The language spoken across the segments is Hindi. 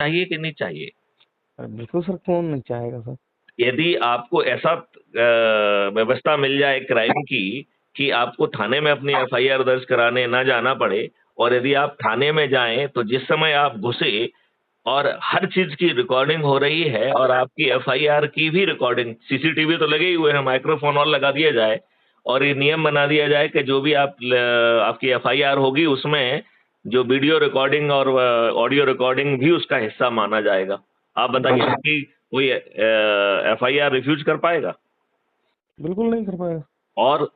चाहिए कि नहीं चाहिए? बिल्कुल सर, कौन नहीं चाहेगा सर। यदि आपको ऐसा व्यवस्था मिल जाए क्राइम की कि आपको थाने में अपनी एफआईआर दर्ज कराने ना जाना पड़े, और यदि आप थाने में जाएं तो जिस समय आप घुसे और हर चीज की रिकॉर्डिंग हो रही है, और आपकी एफआईआर की भी रिकॉर्डिंग, सीसीटीवी तो लगे ही हुए हैं, माइक्रोफोन और लगा दिया जाए, और ये नियम बना दिया जाए कि जो भी आपकी एफआईआर होगी उसमें जो वीडियो रिकॉर्डिंग और ऑडियो रिकॉर्डिंग भी उसका हिस्सा माना जाएगा। आप बताइए कि कोई एफआईआर रिफ्यूज कर पाएगा? बिल्कुल नहीं कर पाएगा। और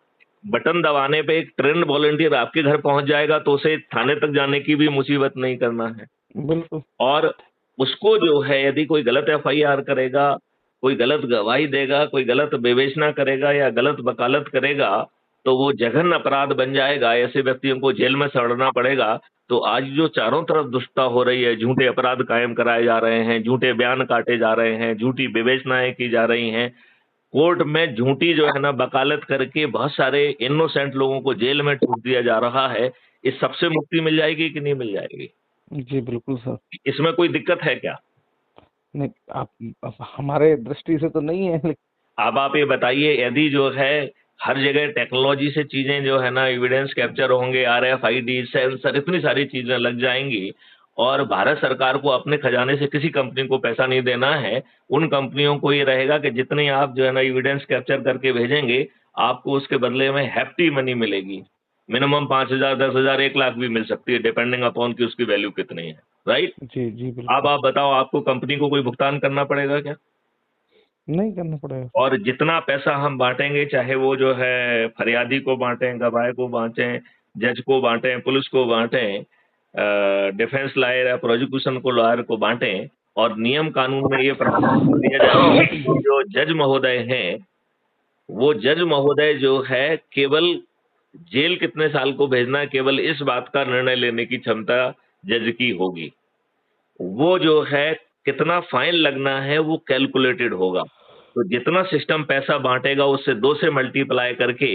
बटन दबाने पे एक ट्रेंड वॉलंटियर आपके घर पहुंच जाएगा, तो उसे थाने तक जाने की भी मुसीबत नहीं करना है। बिल्कुल। और उसको जो है, यदि कोई गलत एफआईआर करेगा, कोई गलत गवाही देगा, कोई गलत विवेचना करेगा या गलत वकालत करेगा, तो वो जघन्य अपराध बन जाएगा, ऐसे व्यक्तियों को जेल में सड़ना पड़ेगा। तो आज जो चारों तरफ दुष्टता हो रही है, झूठे अपराध कायम कराए जा रहे हैं, झूठे बयान काटे जा रहे हैं, झूठी विवेचनाएं की जा रही हैं, कोर्ट में झूठी जो है ना वकालत करके बहुत सारे इनोसेंट लोगों को जेल में ठूस दिया जा रहा है, इस सबसे मुक्ति मिल जाएगी कि नहीं मिल जाएगी? जी बिल्कुल सर। इसमें कोई दिक्कत है क्या? नहीं, आप हमारे दृष्टि से तो नहीं है, लेकिन अब आप ये बताइए, यदि जो है हर जगह टेक्नोलॉजी से चीजें जो है ना एविडेंस कैप्चर होंगे, आरएफआईडी सेंसर, इतनी सारी चीजें लग जाएंगी, और भारत सरकार को अपने खजाने से किसी कंपनी को पैसा नहीं देना है, उन कंपनियों को ये रहेगा कि जितनी आप जो है ना एविडेंस कैप्चर करके भेजेंगे, आपको उसके बदले में हैफ्टी मनी मिलेगी। मिनिमम 5,000, 10,000, 1 लाख भी मिल सकती है, डिपेंडिंग अपॉन कि उसकी वैल्यू कितनी है। राइट? जी जी अब बिल्कुल। आप बताओ, आपको कंपनी को कोई भुगतान करना पड़ेगा क्या? नहीं करना पड़ेगा। और जितना पैसा हम बांटेंगे, चाहे वो जो है फरियादी को बांटें, गवाह को बांटें, जज को बांटें, पुलिस को बांटें, डिफेंस लॉयर या प्रोसिक्यूशन को लॉयर को बांटें, और नियम कानून में ये प्रावधान कर दिया जाए कि जो जज महोदय हैं, वो जज महोदय जो है केवल जेल कितने साल को भेजना है, केवल इस बात का निर्णय लेने की क्षमता जज की होगी। वो जो है कितना फाइन लगना है वो कैलकुलेटेड होगा। तो जितना सिस्टम पैसा बांटेगा उससे 2 से मल्टीप्लाई करके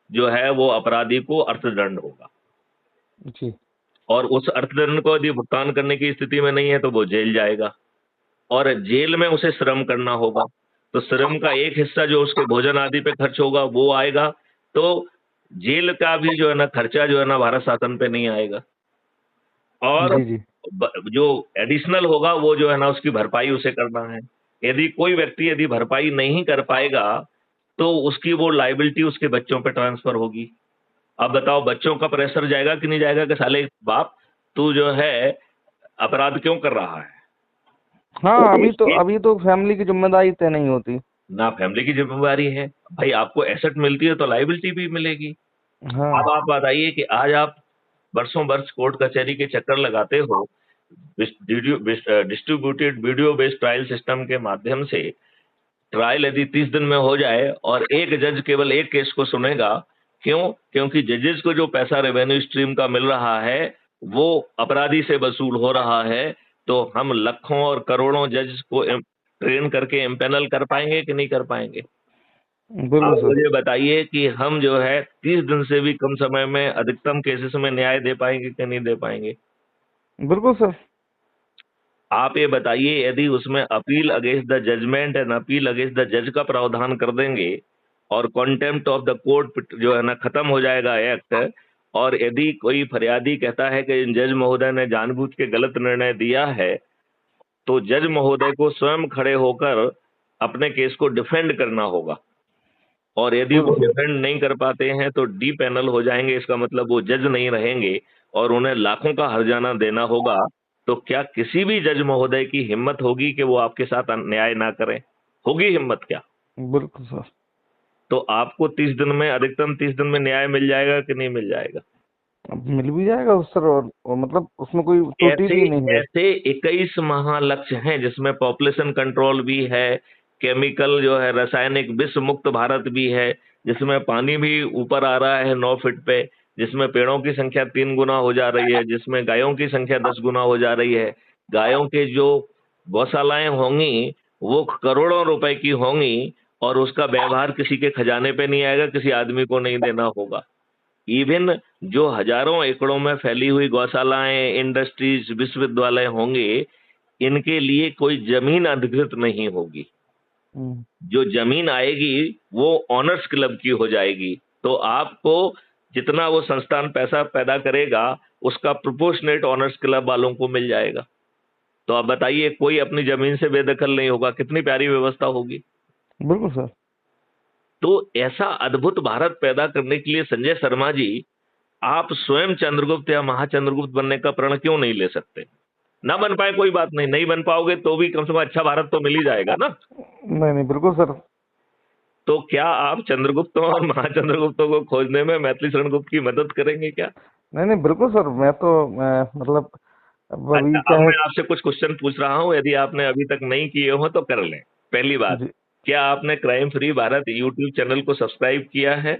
जो है वो अपराधी को अर्थदंड होगा, जी। और उस अर्थदंड को यदि भुगतान करने की स्थिति में नहीं है तो वो जेल जाएगा, और जेल में उसे श्रम करना होगा। तो श्रम का एक हिस्सा जो उसके भोजन आदि पे खर्च होगा वो आएगा। तो जेल का भी जो है ना खर्चा जो है ना भारत शासन पे नहीं आएगा, और जी जी। जो एडिशनल होगा वो जो है ना उसकी भरपाई उसे करना है। यदि कोई व्यक्ति यदि भरपाई नहीं कर पाएगा, तो उसकी वो लाइबिलिटी उसके बच्चों पे ट्रांसफर होगी। अब बताओ, बच्चों का प्रेशर जाएगा कि नहीं जाएगा कि साले बाप तू जो है अपराध क्यों कर रहा है? हाँ, अभी तो फैमिली की जिम्मेदारी तय नहीं होती। ना फैमिली की जिम्मेवारी है भाई, आपको एसेट मिलती है तो लाइबिलिटी भी मिलेगी। हाँ। अब आप बताइए कि आज आप बरसों वर्ष कोर्ट कचहरी के चक्कर लगाते हो, distributed video based trial system के माध्यम से ट्रायल यदि 30 दिन में हो जाए और एक जज केवल एक केस को सुनेगा, क्यों? क्योंकि जजेस को जो पैसा रेवेन्यू स्ट्रीम का मिल रहा है वो अपराधी से वसूल हो रहा है। तो हम लाखों और करोड़ों जज को ट्रेन करके इम्पेनल कर पाएंगे कि नहीं कर पाएंगे? बिल्कुल आप सर। मुझे बताइए कि हम जो है 30 दिन से भी कम समय में अधिकतम केसेस में न्याय दे पाएंगे कि नहीं दे पाएंगे? बिल्कुल सर। आप ये बताइए, यदि उसमें appeal against the judgment and appeal against the जज का प्रावधान कर देंगे, और कॉन्टेम्प्ट ऑफ द कोर्ट जो है ना खत्म हो जाएगा एक्ट, और यदि कोई फरियादी कहता है कि जज महोदय ने जानबूझ के गलत निर्णय दिया है, तो जज महोदय को स्वयं खड़े होकर अपने केस को डिफेंड करना होगा, और यदि वो बिल्कुल सर। डिफेंड नहीं कर पाते हैं तो डी पैनल हो जाएंगे। इसका मतलब वो जज नहीं रहेंगे और उन्हें लाखों का हर्जाना देना होगा। तो क्या किसी भी जज महोदय की हिम्मत होगी कि वो आपके साथ अन्याय ना करें? होगी हिम्मत क्या? बिल्कुल सर। तो आपको 30 दिन में, अधिकतम 30 दिन में न्याय मिल जाएगा कि नहीं मिल जाएगा? अब मिल भी जाएगा सर, और मतलब उसमें कोई त्रुटि ऐसे भी नहीं है। ऐसे 21 महालक्ष्य हैं जिसमें पॉपुलेशन कंट्रोल भी है, केमिकल जो है रासायनिक विष मुक्त भारत भी है, जिसमें पानी भी ऊपर आ रहा है 9 फीट पे, जिसमें पेड़ों की संख्या 3 गुना हो जा रही है, जिसमें गायों की संख्या 10 गुना हो जा रही है। गायों के जो गौशालाएं होंगी वो करोड़ों रुपए की होंगी, और उसका व्यवहार किसी के खजाने पे नहीं आएगा, किसी आदमी को नहीं देना होगा। इवन जो हजारों एकड़ों में फैली हुई गौशालाएं, इंडस्ट्रीज, विश्वविद्यालय होंगे, इनके लिए कोई जमीन अधिकृत नहीं होगी। जो जमीन आएगी वो ऑनर्स क्लब की हो जाएगी। तो आपको जितना वो संस्थान पैसा पैदा करेगा उसका प्रोपोर्शनेट ऑनर्स क्लब वालों को मिल जाएगा। तो आप बताइए, कोई अपनी जमीन से बेदखल नहीं होगा, कितनी प्यारी व्यवस्था होगी। बिल्कुल सर। तो ऐसा अद्भुत भारत पैदा करने के लिए संजय शर्मा जी, आप स्वयं चंद्रगुप्त या महाचंद्रगुप्त बनने का प्रण क्यों नहीं ले सकते? ना बन पाए कोई बात नहीं, नहीं बन पाओगे तो भी कम से कम अच्छा भारत तो मिल ही जाएगा ना। नहीं नहीं, बिल्कुल सर। तो क्या आप चंद्रगुप्तों और महाचंद्रगुप्तों को खोजने में मैथिली शरण गुप्त की मदद करेंगे क्या? नहीं नहीं, बिल्कुल सर। मतलब अभी अच्छा, क्या अब है। मैं आपसे कुछ क्वेश्चन पूछ रहा हूं, यदि आपने अभी तक नहीं किए हो तो कर लें। पहली बात, जी। क्या आपने crime free Bharat YouTube channel को सब्सक्राइब किया है?